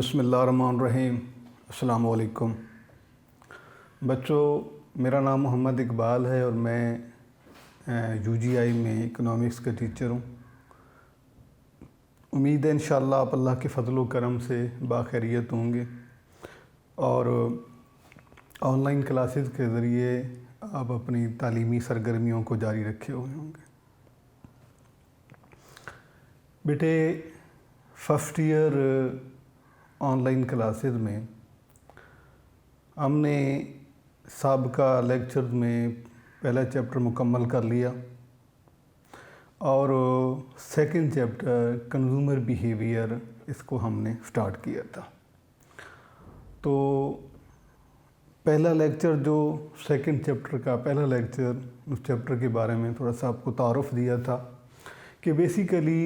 बिस्मिल्लाहिर्रहमानिर्रहीम। अस्सलाम वालेकुम बच्चों, मेरा नाम मोहम्मद इकबाल है और मैं यूजीआई में इकोनॉमिक्स का टीचर हूँ। उम्मीद है इंशाअल्लाह आप अल्लाह के फ़ज़ल व करम से बाखैरियत होंगे और ऑनलाइन क्लासेस के ज़रिए आप अपनी तालीमी सरगर्मियों को जारी रखे हुए होंगे। बेटे, फर्स्ट ईयर ऑनलाइन क्लासेस में हमने साबिका लेक्चर में पहला चैप्टर मुकम्मल कर लिया और सेकंड चैप्टर कंज्यूमर बिहेवियर इसको हमने स्टार्ट किया था। तो पहला लेक्चर जो सेकंड चैप्टर का पहला लेक्चर, उस चैप्टर के बारे में थोड़ा सा आपको तारुफ़ दिया था कि बेसिकली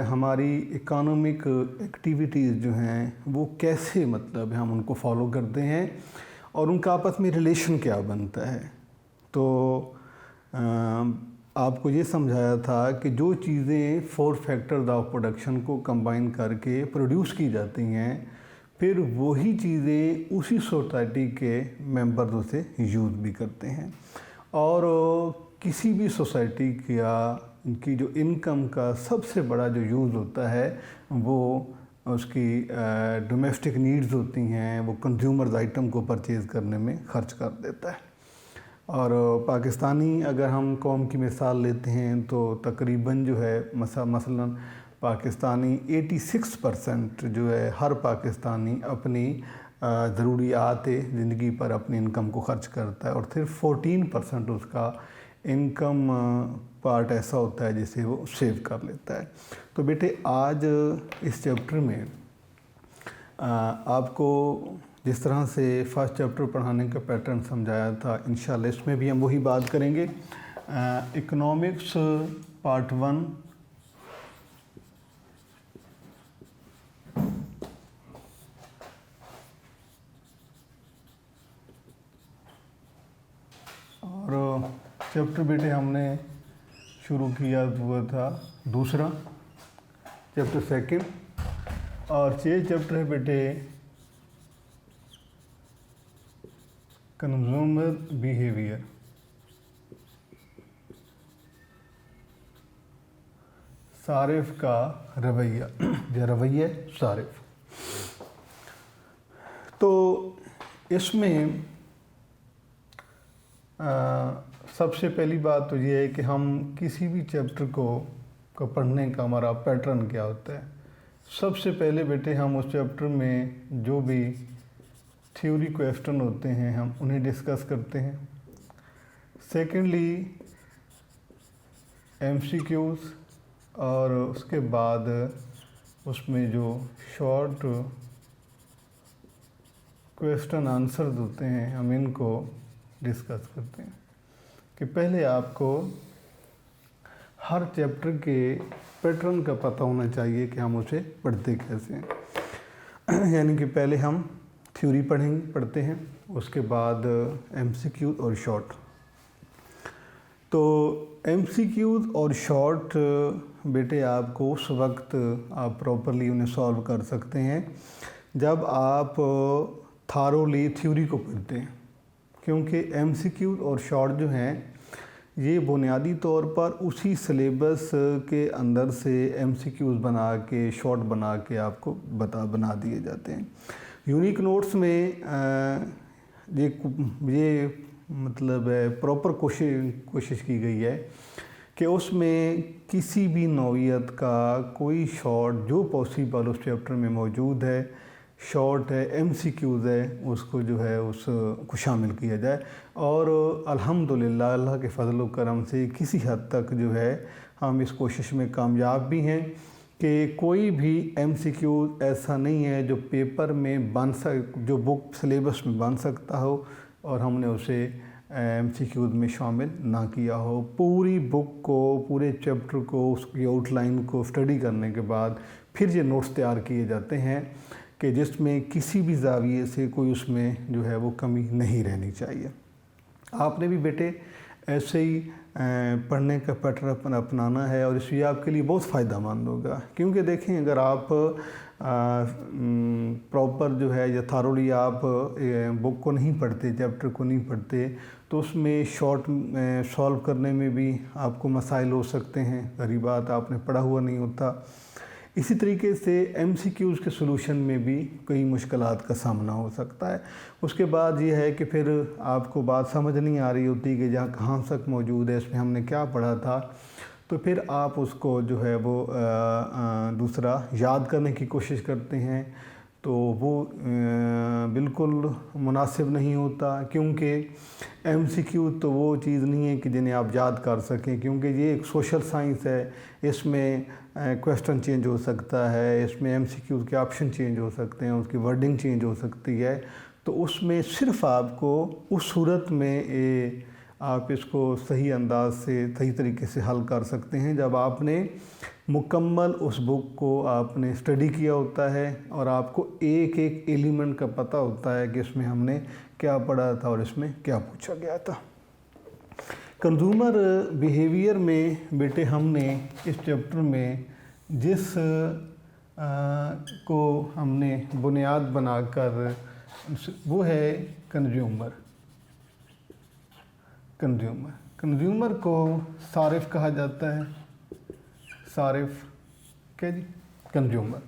हमारी इकोनॉमिक एक्टिविटीज़ जो हैं वो कैसे मतलब हम उनको फॉलो करते हैं और उनका आपस में रिलेशन क्या बनता है। तो आपको ये समझाया था कि जो चीज़ें 4 फैक्टर्स ऑफ प्रोडक्शन को कंबाइन करके प्रोड्यूस की जाती हैं, फिर वही चीज़ें उसी सोसाइटी के मेंबर्स उसे यूज़ भी करते हैं और किसी भी सोसाइटी की जो इनकम का सबसे बड़ा जो यूज़ होता है वो उसकी डोमेस्टिक नीड्स होती हैं, वो कंज्यूमर्स आइटम को परचेज़ करने में ख़र्च कर देता है। और पाकिस्तानी अगर हम कौम की मिसाल लेते हैं तो तकरीबन जो है मसलन पाकिस्तानी 86% जो है हर पाकिस्तानी अपनी ज़रूरियात ज़िंदगी पर अपनी इनकम को ख़र्च करता है और सिर्फ 14% उसका इनकम पार्ट ऐसा होता है जिसे वो सेव कर लेता है। तो बेटे, आज इस चैप्टर में आपको जिस तरह से फर्स्ट चैप्टर पढ़ाने का पैटर्न समझाया था, इंशाल्लाह इसमें भी हम वही बात करेंगे। इकोनॉमिक्स पार्ट 1 और चैप्टर बेटे हमने शुरू किया हुआ था दूसरा, चैप्टर सेकंड, और ये चैप्टर है बेटे कंज्यूमर बिहेवियर, सारिफ का रवैया या रवैया सारिफ। तो इसमें सबसे पहली बात तो ये है कि हम किसी भी चैप्टर को पढ़ने का हमारा पैटर्न क्या होता है। सबसे पहले बेटे हम उस चैप्टर में जो भी थ्योरी क्वेश्चन होते हैं हम उन्हें डिस्कस करते हैं। सेकेंडली एमसीक्यूज़, और उसके बाद उसमें जो शॉर्ट क्वेश्चन आंसर्स होते हैं हम इनको डिस्कस करते हैं। कि पहले आपको हर चैप्टर के पैटर्न का पता होना चाहिए कि हम उसे पढ़ते कैसे हैं। यानी कि पहले हम थ्योरी पढ़ते हैं, उसके बाद एमसीक्यू और शॉर्ट। तो एमसीक्यूज़ और शॉर्ट बेटे आपको उस वक्त आप प्रॉपरली उन्हें सॉल्व कर सकते हैं जब आप थारोली थ्योरी को पढ़ते हैं, क्योंकि एमसीक्यूज़ और शॉर्ट जो हैं ये बुनियादी तौर पर उसी सिलेबस के अंदर से एमसीक्यूज़ बना के, शॉर्ट बना के आपको बना दिए जाते हैं। यूनिक नोट्स में ये मतलब प्रॉपर कोशिश की गई है कि उसमें किसी भी नौइयत का कोई शॉर्ट जो पॉसिबल उस चैप्टर में मौजूद है, शॉर्ट है, एमसीक्यूज़ है, उसको जो है उसको शामिल किया जाए। और अल्हम्दुलिल्लाह अल्लाह के फ़ज़ल व करम से किसी हद तक जो है हम इस कोशिश में कामयाब भी हैं कि कोई भी एमसीक्यू ऐसा नहीं है जो पेपर में जो बुक सिलेबस में बन सकता हो और हमने उसे एमसीक्यूज़ में शामिल ना किया हो। पूरी बुक को, पूरे चैप्टर को, उसकी आउटलाइन को स्टडी करने के बाद फिर ये नोट्स तैयार किए जाते हैं कि जिसमें किसी भी ज़ाविये से कोई उसमें जो है वो कमी नहीं रहनी चाहिए। आपने भी बेटे ऐसे ही पढ़ने का पैटर्न अपनाना है और इसलिए आपके लिए बहुत फ़ायदेमंद होगा। क्योंकि देखें, अगर आप प्रॉपर जो है या थारोली आप बुक को नहीं पढ़ते, चैप्टर को नहीं पढ़ते, तो उसमें शॉर्ट सॉल्व करने में भी आपको मसाइल हो सकते हैं। पहली बात, आपने पढ़ा हुआ नहीं होता। इसी तरीके से MCQs के सलूशन में भी कई मुश्किलात का सामना हो सकता है। उसके बाद ये है कि फिर आपको बात समझ नहीं आ रही होती कि जहाँ कहाँ तक मौजूद है, इसमें हमने क्या पढ़ा था, तो फिर आप उसको जो है वो दूसरा याद करने की कोशिश करते हैं, तो वो बिल्कुल मुनासिब नहीं होता। क्योंकि MCQ तो वो चीज़ नहीं है कि जिन्हें आप याद कर सकें, क्योंकि ये एक सोशल साइंस है। इसमें क्वेश्चन चेंज हो सकता है, इसमें MCQ के ऑप्शन चेंज हो सकते हैं, उसकी वर्डिंग चेंज हो सकती है। तो उसमें सिर्फ आपको उस सूरत में आप इसको सही अंदाज से, सही तरीके से हल कर सकते हैं जब आपने मुकम्मल उस बुक को आपने स्टडी किया होता है और आपको एक एक एलिमेंट का पता होता है कि इसमें हमने क्या पढ़ा था और इसमें क्या पूछा गया था। कंज्यूमर बिहेवियर में बेटे हमने इस चैप्टर में जिस को हमने बुनियाद बनाकर, वो है कंज्यूमर। कंज्यूमर को सारिफ कहा जाता है। सारिफ क्या जी? कंज्यूमर।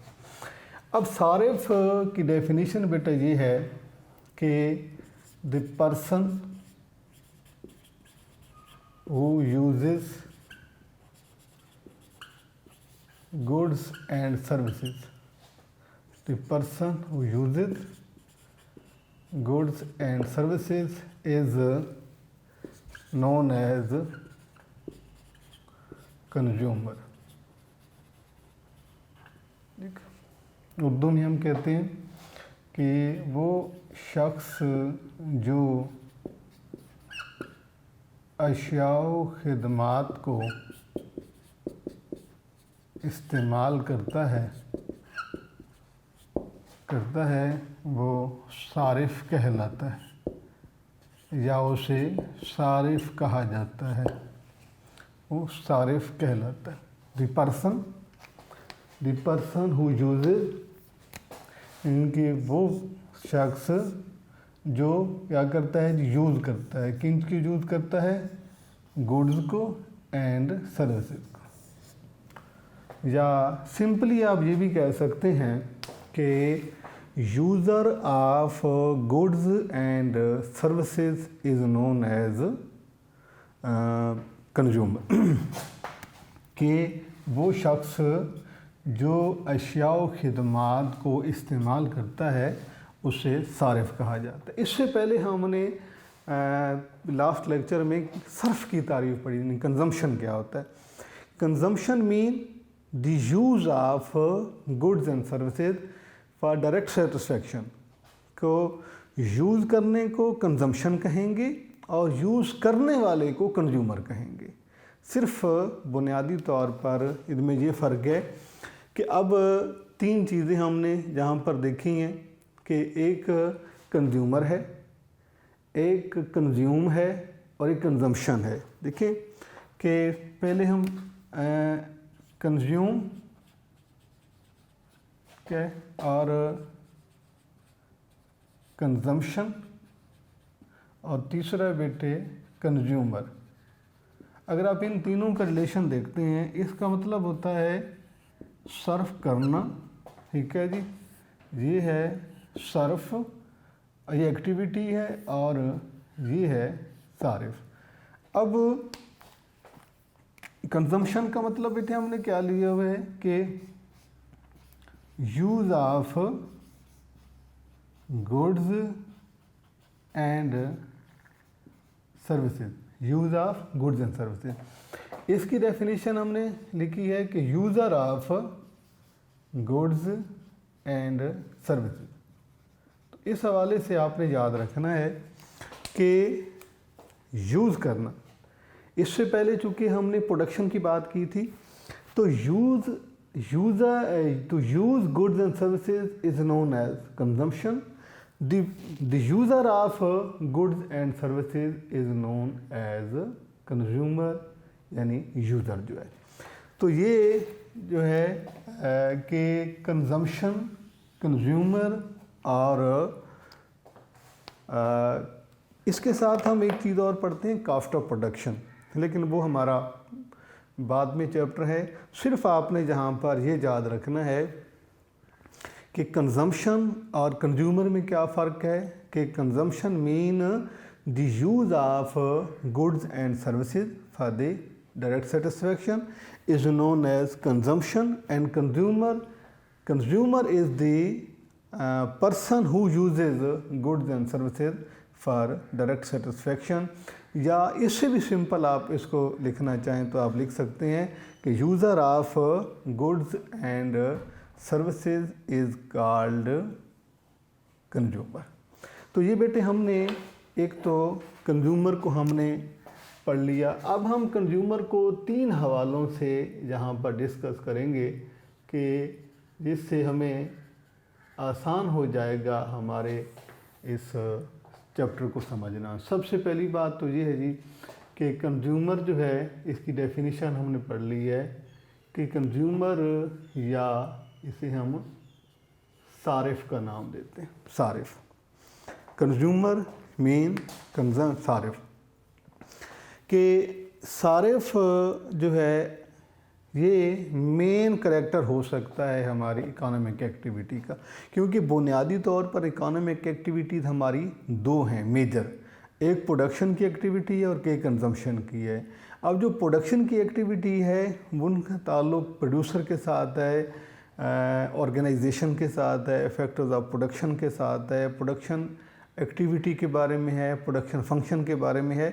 अब सारिफ की डेफिनेशन बेटा ये है कि the person who uses goods and services. The person who uses goods and services is known as consumer. Urdu में हम कहते हैं कि वो शख्स जो अशियाओ खिदमात को इस्तेमाल करता है वो सारिफ कहलाता है, या उसे सारिफ कहा जाता है। वो सारिफ कहलाता है। द पर्सन हु यूजेज, इनकी वो शख्स जो क्या करता है, यूज़ करता है। किन की यूज़ करता है? गुड्स को एंड सर्विसेज को। या सिंपली आप ये भी कह सकते हैं कि user of goods and services is known as consumer. कि वो शख्स जो अशिया व खिदमात को इस्तेमाल करता है उसे सारिफ कहा जाता है। इससे पहले हमने लास्ट लेक्चर में सर्फ की तारीफ पढ़ी, यानी कंजम्पशन क्या होता है। Consumption mean the use of goods and services for direct satisfaction. को यूज़ करने को कंजम्पशन कहेंगे और यूज़ करने वाले को कंज्यूमर कहेंगे। सिर्फ बुनियादी तौर पर इनमें ये फ़र्क है कि अब तीन चीज़ें हमने जहाँ पर देखी हैं कि एक कंज्यूमर है, एक कंज्यूम है और एक कंजम्पशन है। देखिए कि पहले हम कंज्यूम क्या है और कंजम्पशन, और तीसरा बेटे कंज्यूमर। अगर आप इन तीनों का रिलेशन देखते हैं, इसका मतलब होता है सर्फ करना, ठीक है जी, ये है सर्फ, ये एक्टिविटी है, और ये है सारिफ। अब कंजम्पशन का मतलब बेटे हमने क्या लिया हुआ है कि use of goods and services, use of goods and services. इसकी डेफिनेशन हमने लिखी है कि user of goods and services. तो इस हवाले से आपने याद रखना है कि यूज़ करना, इससे पहले चूँकि हमने प्रोडक्शन की बात की थी, तो to use goods and services is known as consumption. The user of goods and services is known as consumer यानी यूज़र जो है। तो ये जो है कि कंजम्पशन, कंज्यूमर और इसके साथ हम एक चीज़ और पढ़ते हैं, कॉस्ट ऑफ प्रोडक्शन, लेकिन वो हमारा बाद में चैप्टर है। सिर्फ आपने जहाँ पर ये याद रखना है कि कंजम्पशन और कंज्यूमर में क्या फ़र्क है, कि consumption mean the use of goods and services for the direct satisfaction is known as consumption, and consumer is the person who uses goods and services for direct satisfaction। या इससे भी simple आप इसको लिखना चाहें तो आप लिख सकते हैं कि user of goods and services is called consumer. तो ये बेटे हमने एक तो कंज्यूमर को हमने पढ़ लिया। अब हम कंज्यूमर को 3 हवालों से यहाँ पर डिस्कस करेंगे कि जिससे हमें आसान हो जाएगा हमारे इस चैप्टर को समझना। सबसे पहली बात तो ये है जी कि कंज्यूमर जो है, इसकी डेफिनेशन हमने पढ़ ली है कि कंज्यूमर, या इसे हम सारिफ का नाम देते हैं, सारिफ। कंज्यूमर मीन सारिफ, कि सारिफ जो है ये मेन करैक्टर हो सकता है हमारी इकोनॉमिक एक्टिविटी का, क्योंकि बुनियादी तौर पर इकोनॉमिक एक्टिविटीज़ हमारी 2 हैं मेजर, एक प्रोडक्शन की एक्टिविटी है और एक कंजम्पशन की है। अब जो प्रोडक्शन की एक्टिविटी है उनका ताल्लुक प्रोड्यूसर के साथ है, ऑर्गेनाइजेशन के साथ है, फैक्टर्स ऑफ प्रोडक्शन के साथ है, प्रोडक्शन एक्टिविटी के बारे में है, प्रोडक्शन फंक्शन के बारे में है।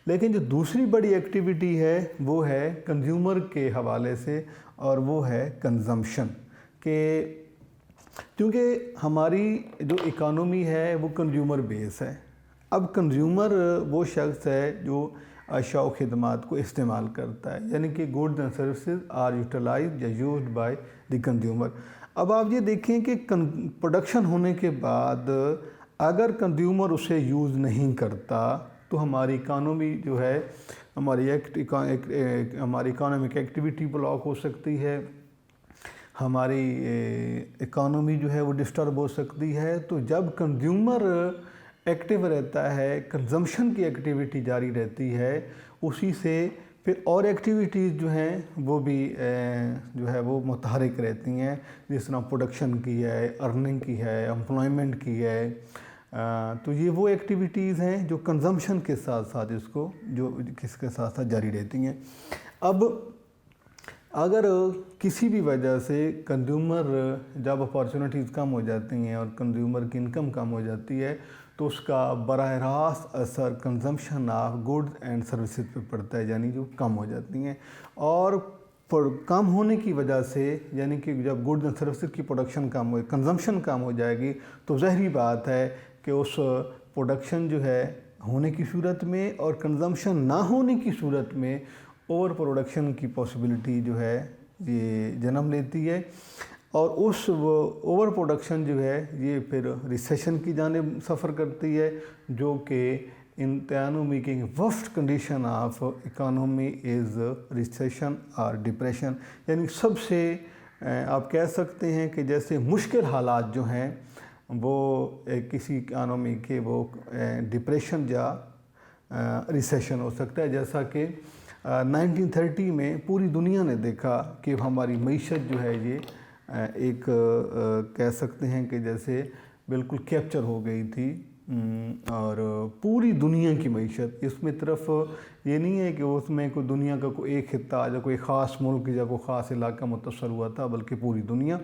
लेकिन जो दूसरी बड़ी एक्टिविटी है वो है कंज्यूमर के हवाले से, और वो है कंजम्पशन, के क्योंकि हमारी जो इकानमी है वो कंज्यूमर बेस है। अब कंज्यूमर वो शख्स है जो अशिया व खिदमात को इस्तेमाल करता है, यानी कि goods and services are utilised या यूज्ड बाय द कंज्यूमर। अब आप ये देखें कि प्रोडक्शन होने के बाद अगर कंज्यूमर उसे यूज़ नहीं करता तो हमारी इकानमी जो है, हमारी इकोनॉमिक एक्टिविटी ब्लॉक हो सकती है, हमारी इकोनॉमी जो है वो डिस्टर्ब हो सकती है। तो जब कंज्यूमर एक्टिव रहता है, कंजम्पशन की एक्टिविटी जारी रहती है, उसी से फिर और एक्टिविटीज़ जो हैं वो भी जो है वो मुतहरिक रहती हैं, जिस तरह प्रोडक्शन की है, अर्निंग की है, एम्प्लॉयमेंट की है। तो ये वो एक्टिविटीज़ हैं जो कंजम्पशन के साथ साथ इसको जो किसके साथ साथ जारी रहती हैं। अब अगर किसी भी वजह से कंज्यूमर, जब अपॉर्चुनिटीज़ कम हो जाती हैं और कंज्यूमर की इनकम कम हो जाती है, तो उसका बराह रास्त असर consumption of goods and services पे पड़ता है, यानी जो कम हो जाती हैं। और कम होने की वजह से, यानी कि जब गुड्स एंड सर्विसेज की प्रोडक्शन कम हो, कंजम्पशन कम हो जाएगी, तो ज़ाहिरी बात है कि उस प्रोडक्शन जो है होने की सूरत में और कंजम्पशन ना होने की सूरत में ओवर प्रोडक्शन की पॉसिबिलिटी जो है ये जन्म लेती है, और उस ओवर प्रोडक्शन जो है ये फिर रिसेशन की जानिब सफ़र करती है, जो कि इंतहानों making worst condition of economy is recession और डिप्रेशन। यानी सबसे आप कह सकते हैं कि जैसे मुश्किल हालात जो हैं वो किसी इकानमी के वो डिप्रेशन या रिसेशन हो सकता है। जैसा कि 1930 में पूरी दुनिया ने देखा कि हमारी मईशत जो है ये एक कह सकते हैं कि जैसे बिल्कुल कैप्चर हो गई थी, और पूरी दुनिया की मईशत, इसमें तरफ ये नहीं है कि उसमें कोई दुनिया का कोई एक खित्ता या कोई ख़ास मुल्क या कोई ख़ास इलाका मुतासर हुआ था, बल्कि पूरी दुनिया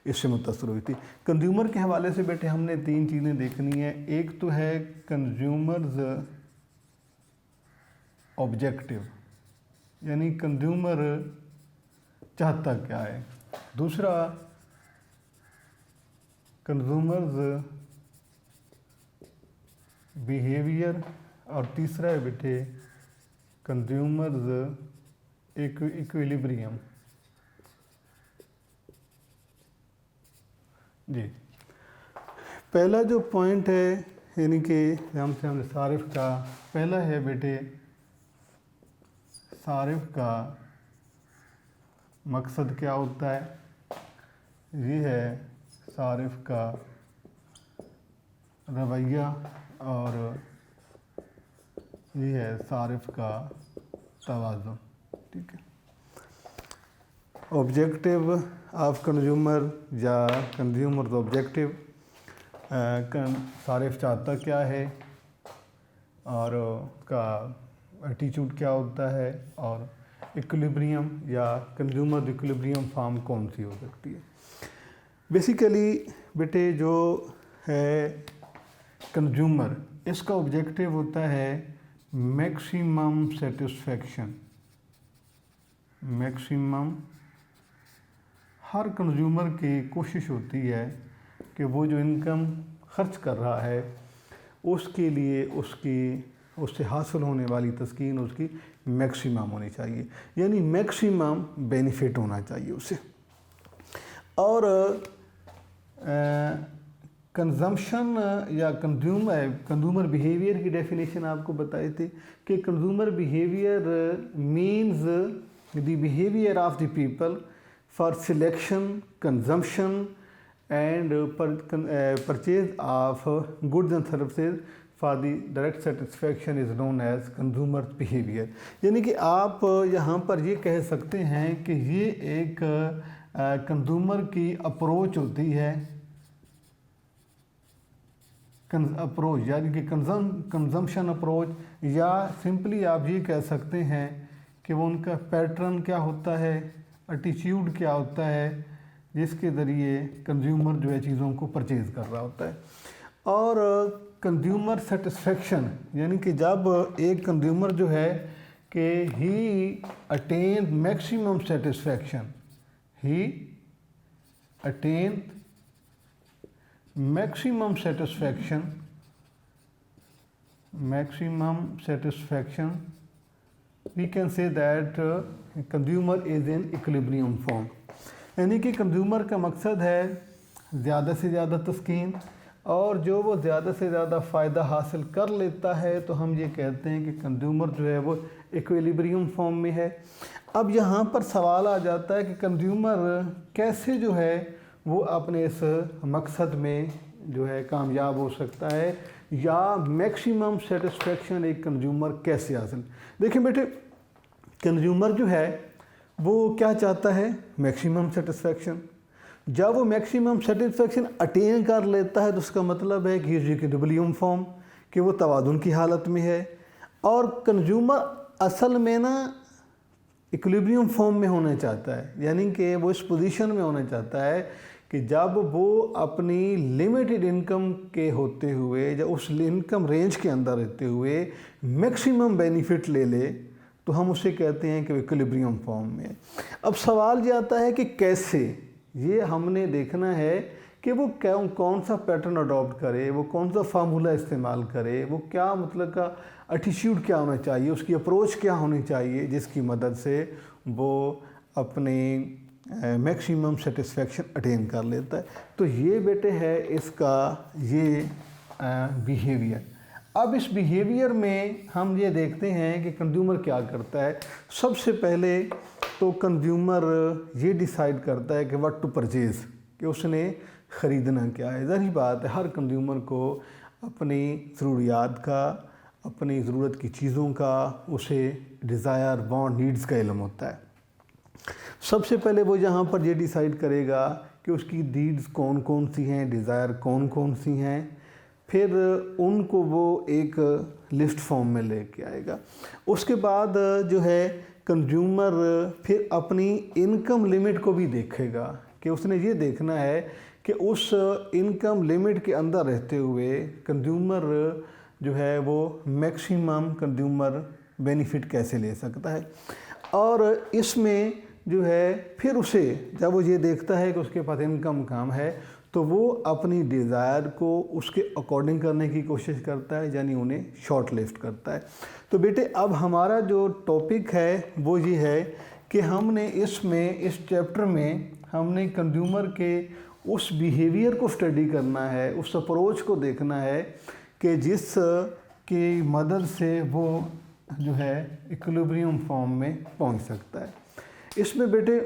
इससे मुतासर हुई थी। कंज्यूमर के हवाले से बेटे हमने 3 चीज़ें देखनी है। एक तो है कंज्यूमर्स ऑब्जेक्टिव, यानी कंज्यूमर चाहता क्या है। दूसरा कंज्यूमर्स बिहेवियर, और तीसरा है बेटे कंज्यूमर्स इक्विलिब्रियम। जी, पहला जो पॉइंट है, यानी कि हमने सारिफ का पहला है बेटे सारिफ का मकसद क्या होता है, ये है सारिफ का रवैया और ये है सारिफ का तवाज़ुन। ठीक है। ऑब्जेक्टिव ऑफ कंज्यूमर या कंज्यूमर ऑब्जेक्टिव, सारिफ चाहता क्या है और उसका एटीट्यूड क्या होता है, और इक्विलिब्रियम या कंज्यूमर इक्विलिब्रियम फॉर्म कौन सी हो सकती है। बेसिकली बेटे जो है कंज्यूमर, इसका ऑब्जेक्टिव होता है मैक्सिमम सेटिस्फैक्शन। मैक्सिमम, हर कंज्यूमर की कोशिश होती है कि वो जो इनकम खर्च कर रहा है उसके लिए उससे हासिल होने वाली तस्कीन उसकी मैक्सिमम होनी चाहिए, यानी मैक्सिमम बेनिफिट होना चाहिए उसे। और कंजम्पशन या कंज्यूमर बिहेवियर की डेफिनेशन आपको बताई थी कि consumer behaviour means the behaviour of the people for selection, consumption and purchase of goods and services for the direct satisfaction is known as consumer behaviour. यानी कि आप यहाँ पर ये कह सकते हैं कि ये एक कंज्यूमर की अप्रोच होती है, अप्रोच यानी कि कंजम्पशन अप्रोच, या सिंपली आप ये कह सकते हैं कि वो उनका पैटर्न क्या होता है, एटीट्यूड क्या होता है, जिसके ज़रिए कंज्यूमर जो है चीज़ों को परचेज़ कर रहा होता है। और कंज्यूमर सेटिस्फेक्शन यानी कि जब एक कंज्यूमर जो है कि he attain maximum satisfaction, he attain maximum satisfaction, we can say that consumer is in equilibrium form। यानी कि कंज्यूमर का मकसद है ज़्यादा से ज़्यादा तस्कीन, और जो वो ज़्यादा से ज़्यादा फ़ायदा हासिल कर लेता है तो हम ये कहते हैं कि कंज्यूमर जो है वो इक्विलिब्रियम फॉर्म में है। अब यहाँ पर सवाल आ जाता है कि कंज्यूमर कैसे जो है वो अपने इस मकसद में जो है कामयाब हो सकता है, या मैक्सिमम सेटिस्फेक्शन एक कंज्यूमर कैसे हासिल। देखिए बेटे, कंज्यूमर जो है वो क्या चाहता है, मैक्सिमम सेटिस्फेक्शन। जब वो मैक्सिमम सेटिस्फेक्शन अटेन कर लेता है तो उसका मतलब है कि इक्विलिब्रियम फॉर्म, कि वो तवाज़ुन की हालत में है। और कंज्यूमर असल में ना इक्विलिब्रियम फॉर्म में होना चाहता है, यानी कि वो इस पोजीशन में होना चाहता है कि जब वो अपनी लिमिटेड इनकम के होते हुए या उस इनकम रेंज के अंदर रहते हुए मैक्सिमम बेनिफिट ले ले, तो हम उसे कहते हैं कि इक्विलिब्रियम फॉर्म में। अब सवाल ये आता है कि कैसे, ये हमने देखना है कि वो कौन सा पैटर्न अडॉप्ट करे, वो कौन सा फार्मूला इस्तेमाल करे, वो क्या मतलब का एटीट्यूड क्या होना चाहिए, उसकी अप्रोच क्या होनी चाहिए, जिसकी मदद से वो अपने मैक्सिमम सेटिस्फेक्शन अटेन कर लेता है। तो ये बेटे है इसका ये बिहेवियर। अब इस बिहेवियर में हम ये देखते हैं कि कंज्यूमर क्या करता है। सबसे पहले तो कंज्यूमर ये डिसाइड करता है कि व्हाट टू परचेज़, कि उसने ख़रीदना क्या है। ज़ाहिर बात है हर कंज्यूमर को अपनी ज़रूरियात का, अपनी ज़रूरत की चीज़ों का, उसे डिज़ायर, वांट, नीड्स का इल्म होता है। सबसे पहले वो यहाँ पर ये डिसाइड करेगा कि उसकी नीड्स कौन कौन सी हैं, डिज़ायर कौन कौन सी हैं, फिर उनको वो एक लिस्ट फॉर्म में लेके आएगा। उसके बाद जो है कंज्यूमर फिर अपनी इनकम लिमिट को भी देखेगा, कि उसने ये देखना है कि उस इनकम लिमिट के अंदर रहते हुए कंज्यूमर जो है वो मैक्सिमम कंज्यूमर बेनिफिट कैसे ले सकता है। और इसमें जो है फिर उसे जब वो ये देखता है कि उसके पास इनकम कम है तो वो अपनी डिज़ायर को उसके अकॉर्डिंग करने की कोशिश करता है, यानी उन्हें शॉर्ट लिस्ट करता है। तो बेटे अब हमारा जो टॉपिक है वो ये है कि हमने इसमें इस चैप्टर में हमने कंज्यूमर के उस बिहेवियर को स्टडी करना है, उस अप्रोच को देखना है कि जिस की मदद से वो जो है इक्विलिब्रियम फॉर्म में पहुंच सकता है। इसमें बेटे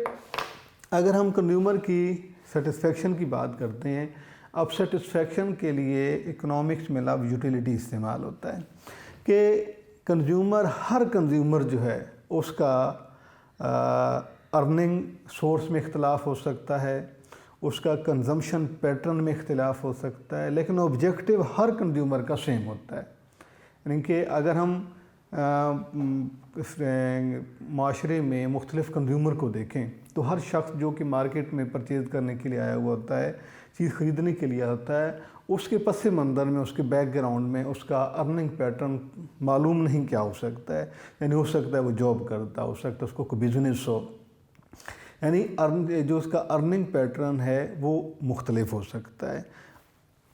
अगर हम कंज्यूमर की सेटिस्फेक्शन की बात करते हैं, अब सेटिस्फेक्शन के लिए इकोनॉमिक्स में लव यूटिलिटी इस्तेमाल होता है कि हर कंज्यूमर जो है उसका अर्निंग सोर्स में इख्तलाफ हो सकता है, उसका कंजम्पशन पैटर्न में इख्तलाफ हो सकता है, लेकिन ऑब्जेक्टिव हर कंज्यूमर का सेम होता है। यानी कि अगर हम माशरे में मुख्तलिफ़ कंज्यूमर को देखें तो हर शख्स जो कि मार्केट में परचेज़ करने के लिए आया हुआ होता है, चीज़ ख़रीदने के लिए होता है, उसके पस मंज़र में, उसके बैकग्राउंड में उसका अर्निंग पैटर्न मालूम नहीं क्या हो सकता है। यानी हो सकता है वो जॉब करता, हो सकता है उसको कोई बिज़नेस हो, यानी जो उसका अर्निंग पैटर्न है वो मुख्तलिफ हो सकता है।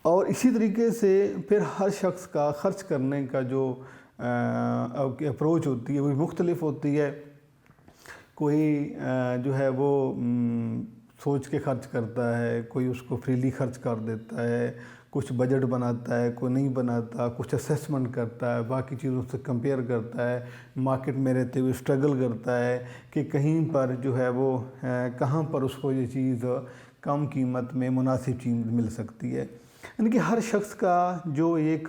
और इसी तरीके से फिर हर शख्स का ख़र्च करने का जो अप्रोच होती है वो मुख्तलिफ होती है। कोई जो है वो सोच के खर्च करता है, कोई उसको फ्रीली खर्च कर देता है, कुछ बजट बनाता है, कोई नहीं बनाता, कुछ असेसमेंट करता है, बाकी चीज़ों से कंपेयर करता है, मार्केट में रहते हुए स्ट्रगल करता है कि कहीं पर जो है वो कहाँ पर उसको ये चीज़ कम कीमत में मुनासिब चीज़ मिल सकती है। यानी कि हर शख्स का जो एक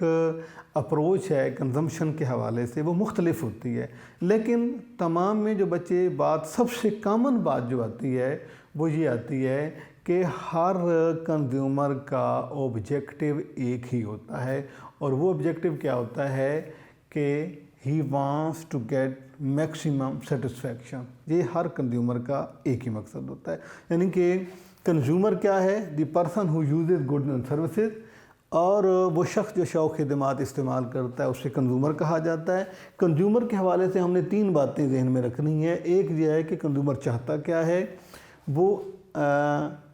अप्रोच है कंजम्पशन के हवाले से वो मुख्तलिफ होती है, लेकिन तमाम में जो बच्चे बात सबसे कॉमन बात जो आती है वो ये आती है कि हर कंज्यूमर का ऑब्जेक्टिव एक ही होता है, और वो ऑब्जेक्टिव क्या होता है कि he wants to get maximum satisfaction. ये हर कंज्यूमर का एक ही मकसद होता है। यानी कि कंज्यूमर क्या है? The person who uses goods and services, और वो शख्स जो शौक़ खिदमात इस्तेमाल करता है उसे कंज्यूमर कहा जाता है। कंज्यूमर के हवाले से हमने 3 बातें जहन में रखनी है। एक ये है कि कंज्यूमर चाहता क्या है, वो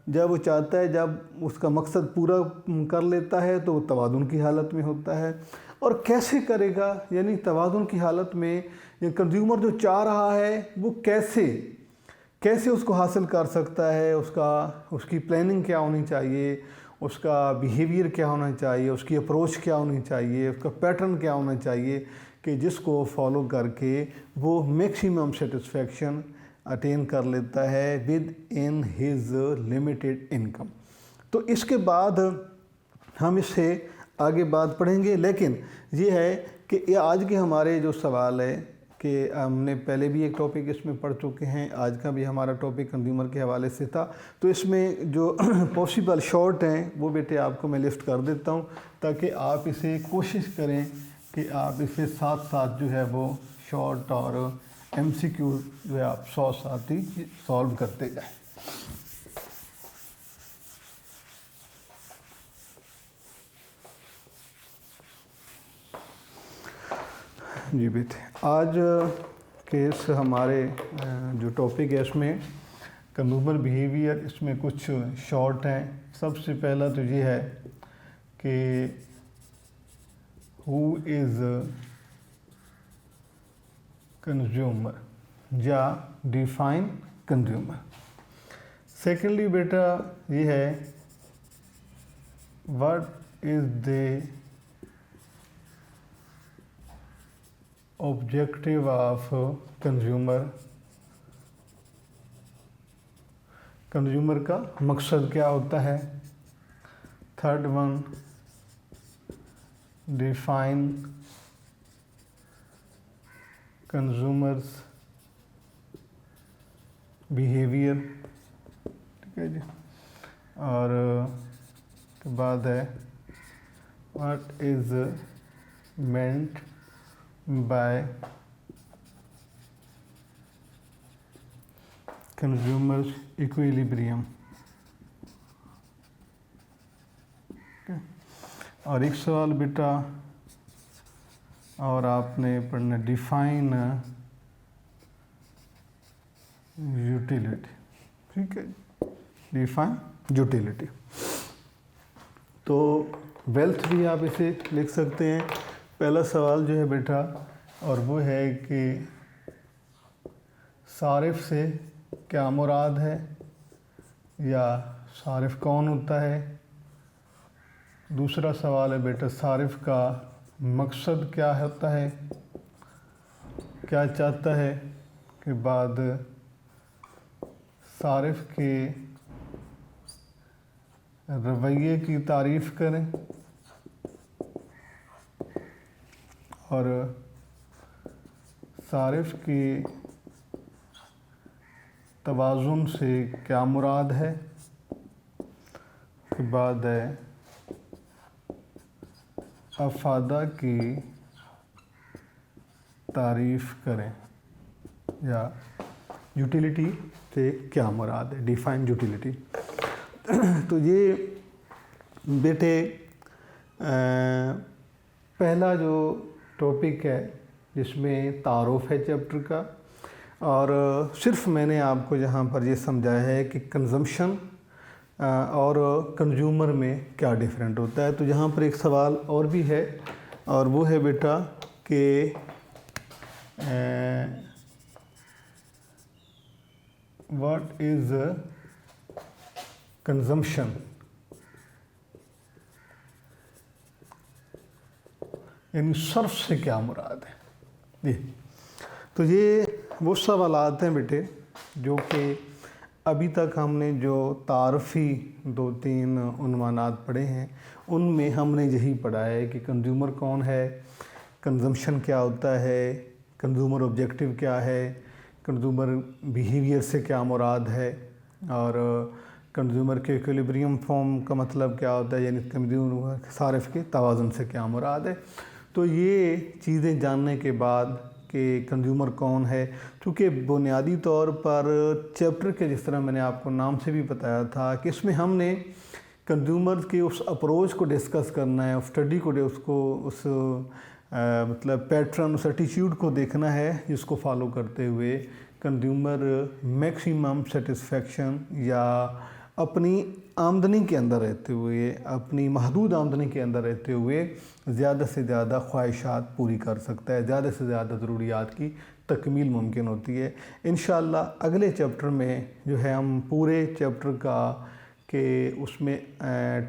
जब वो चाहता है, जब उसका मकसद पूरा कर लेता है तो वो तवाज़ुन की हालत में होता है। और कैसे करेगा, यानी तवाज़ुन की हालत में ये कंज्यूमर जो चाह रहा है वो कैसे उसको हासिल कर सकता है, उसकी प्लानिंग क्या होनी चाहिए, उसका बिहेवियर क्या होना चाहिए, उसकी अप्रोच क्या होनी चाहिए, उसका पैटर्न क्या होना चाहिए कि जिसको फॉलो करके वो मैक्सिमम सेटिस्फेक्शन अटेन कर लेता है with in his limited income. तो इसके बाद हम इससे आगे बात पढ़ेंगे, लेकिन ये है कि ये आज के हमारे जो सवाल है कि हमने पहले भी एक टॉपिक इसमें पढ़ चुके हैं, आज का भी हमारा टॉपिक कंज्यूमर के हवाले से था। तो इसमें जो पॉसिबल शॉर्ट हैं वो बेटे आपको मैं लिस्ट कर देता हूँ, ताकि आप इसे कोशिश करें कि आप इसे साथ साथ जो है वो शॉर्ट और MCQ जो है आप साथ ही सॉल्व करते जाएं। जी बेटे, आज के इस हमारे जो टॉपिक है इसमें कंज्यूमर बिहेवियर, इसमें कुछ शॉर्ट हैं। सबसे पहला तो ये है कि हु इज़ कंज्यूमर या डिफाइन कंज्यूमर। सेकेंडली बेटा ये है what is the objective of consumer, consumer का मकसद क्या होता है। Third one, define consumers behaviour, ठीक है जी। और के बाद है what is meant by consumers equilibrium. और एक सवाल बेटा और आपने पढ़ना, डिफाइन यूटिलिटी, ठीक है, डिफाइन यूटिलिटी। तो वेल्थ भी आप इसे लिख सकते हैं। पहला सवाल जो है बेटा, और वो है कि सारिफ से क्या मुराद है, या सारिफ कौन होता है। दूसरा सवाल है बेटा, सारिफ का मकसद क्या होता है। क्या चाहता है कि बाद सारिफ के रवैये की तारीफ़ करें और सारिफ की तवाज़ुन से क्या मुराद है। के बाद है अफादा की तारीफ़ करें या यूटिलिटी से क्या मुराद है, डिफ़ाइन यूटिलिटी। तो ये बेटे पहला जो टॉपिक है जिसमें तारुफ है चैप्टर का, और सिर्फ मैंने आपको यहाँ पर ये समझाया है कि कंजम्पशन और कंज्यूमर में क्या डिफरेंट होता है। तो यहाँ पर एक सवाल और भी है, और वो है बेटा कि व्हाट इज़ कंजम्पशन, यानी सर्फ से क्या मुराद है। जी, तो ये वो सवालात हैं बेटे जो कि अभी तक हमने जो तारफ़ी 2-3 उन्वानात पढ़े हैं उनमें हमने यही पढ़ा है कि कंज्यूमर कौन है, कंजम्पशन क्या होता है, कंज्यूमर ऑब्जेक्टिव क्या है, कंज्यूमर बिहेवियर से क्या मुराद है, और कंज्यूमर के इक्विलिब्रियम फॉर्म का मतलब क्या होता है, यानी कंज्यूमर सारिफ के तवाज़ुन से क्या मुराद है। तो ये चीज़ें जानने के बाद कि कंज्यूमर कौन है, क्योंकि बुनियादी तौर पर चैप्टर के जिस तरह मैंने आपको नाम से भी बताया था कि इसमें हमने कंज्यूमर के उस अप्रोच को डिस्कस करना है, उस स्टडी को, उसको उस मतलब पैटर्न, उस एटीट्यूड को देखना है जिसको फॉलो करते हुए कंज्यूमर मैक्सिमम सेटिस्फेक्शन या अपनी आमदनी के अंदर रहते हुए, अपनी महदूद आमदनी के अंदर रहते हुए ज़्यादा से ज़्यादा ख्वाहिशात पूरी कर सकता है, ज़्यादा से ज़्यादा ज़रूरियात की तकमील मुमकिन होती है। इंशाअल्लाह अगले चैप्टर में जो है हम पूरे चैप्टर का कि उसमें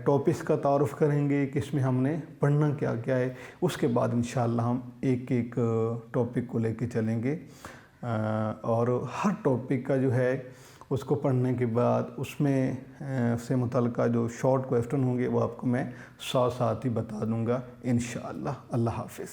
टॉपिक्स का तारुफ़ करेंगे कि इसमें हमने पढ़ना क्या क्या है। उसके बाद इंशाअल्लाह हम एक एक टॉपिक को लेके चलेंगे, और हर टॉपिक का जो है उसको पढ़ने के बाद उसमें से मुतल्लिक़ जो शॉर्ट क्वेश्चन होंगे वो आपको मैं साथ साथ ही बता दूंगा इंशाअल्लाह। अल्लाह हाफ़िज़।